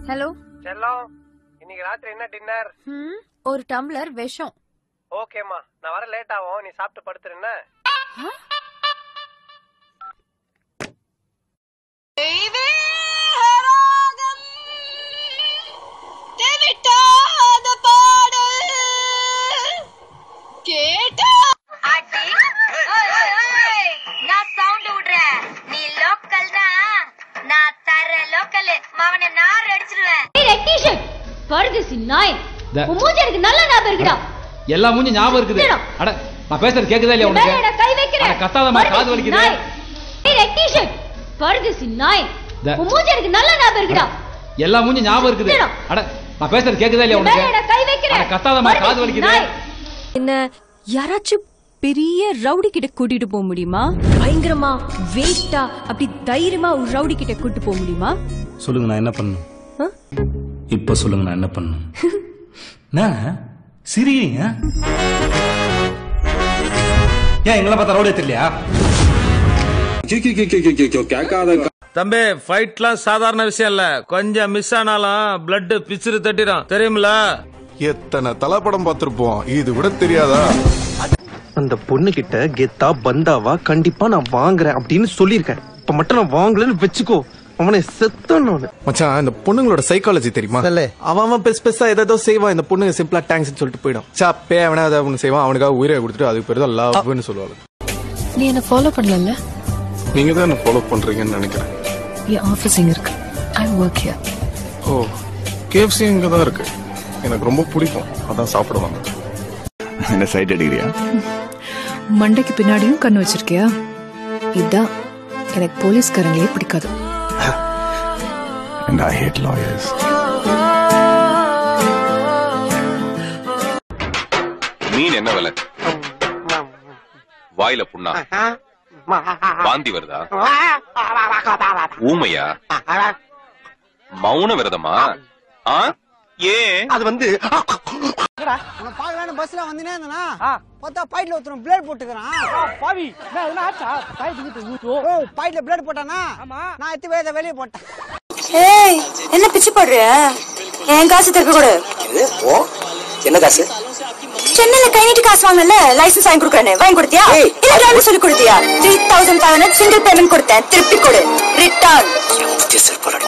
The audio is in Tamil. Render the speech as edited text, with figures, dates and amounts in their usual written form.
ஹலோ செல்லம், இன்னைக்கு ராத்திரி என்ன டின்னர்? ஒரு டம்ளர் விஷம். ஓகேம்மா, நான் வர லேட் ஆகும், நீ சாப்பிட்டு படுத்துறேன்ன. எல்லா மூஞ்சி ஞாபகம் இருக்குது. அட நான் பேசுறது கேக்குதா இல்லையா உனக்கு? கை வைக்கிறேன். அட கத்தாதமா, காது வலிக்குது. ரெட் டி-ஷர்ட் பர்தேசி நாய். உன் மூஞ்சி எனக்கு நல்ல ஞாபகம் இருக்குடா. எல்லா மூஞ்சி ஞாபகம் இருக்குது. அட நான் பேசுறது கேக்குதா இல்லையா உனக்கு? கை வைக்கிறேன். அட கத்தாதமா, காது வலிக்குது. என்ன யாராச்சும் பெரிய ரவுடி கிட்ட கூட்டிட்டு போக முடியுமா? பயங்கரமா வெயிட்டா அப்படி தைரியமா ஒரு ரவுடி கிட்ட கூட்டிட்டு போக முடியுமா? சொல்லுங்க, நான் என்ன பண்ணணும்? இப்ப சொல்லுங்க, நான் என்ன பண்ணணும்? சிரிங்க. ஏன் எங்களை பார்த்தா ரவுடி தெரியலையா? தம்பி, ஃபைட்லாம் சாதாரண விஷயம் இல்ல. கொஞ்சம் மிஸ் ஆனாலும் பிளட் பிச்சிரு தட்டிடும், தெரியுமில? எத்தனை தலைப்படம் பார்த்திருப்போம், இது கூட தெரியாதா? அந்த பொண்ணு கிட்ட கெத்தா பந்தாவா கண்டிப்பா நான் வாங்குறேன் அப்படின்னு சொல்லிருக்கேன். இப்ப மட்டும் நான் வாங்கலன்னு வச்சுக்கோ, அவனை செத்தான். மச்சான், இந்த பொண்ணுங்களோட சைக்காலஜி தெரியுமா? அவன் பெருசா ஏதோ செய்வான், இந்த பொண்ணுங்க சிம்பிளா தேங்க்ஸ் சொல்லிட்டு போயிடும். சாப்பே அவனா ஏதாவது ஒண்ணு செய்வான், அவனுக்காக உயிரை கொடுத்துட்டு அதுக்கு பேரு தான் லவ்னு சொல்லுவாங்க. நீ என்ன ஃபாலோ பண்ணல? நீங்க தான் என்ன ஃபாலோ பண்றீங்கன்னு நினைக்கிறேன். என் ஆபீஸ் எங்க இருக்கு? ஐ வொர்க் ஹியர். ஓ, KFC இங்க தான் இருக்கு. எனக்கு ரொம்ப பிடிக்கும், அதான் சாப்பிட வந்தேன். என்ன சைட் அடிக்கிறியா? மண்டைக்கு பின்னாடியும் கண்ணு வச்சிருக்கியா? இதான் எனக்கு போலீஸ்காரங்களே பிடிக்காது. And I hate lawyers. மீன் என்ன விலை? வாயில புண்ணா? வாந்தி வருதா? ஊமையா? மௌன விரதமா? ஏன்? அது வந்து பஸ்ல வந்தீங்கன்னா பார்த்தா பாயிட்ல ஒருத்தன் பிளேட் போட்டுக்கிறான். பாவி, என்ன ஆச்சா? பாயிட்ல பிளேட் போட்டானா? நான் எத்தி வேத வெளியே போட்டேன். ஏய், என்ன பிச்சு போடுற? என் காசு திருப்பி கொடு. என்ன காசு? சென்னையில கை நீட்டி காசு வாங்கல, லைசன்ஸ் வாங்கி கொடுக்கறேன். வாங்கி கொடுத்தியா? இல்ல டிரைவர் சொல்லி கொடுத்தியா? 3500 சிங்கிள் பேமெண்ட் கொடுத்தேன், திருப்பி கொடு. ரிட்டர்ன்.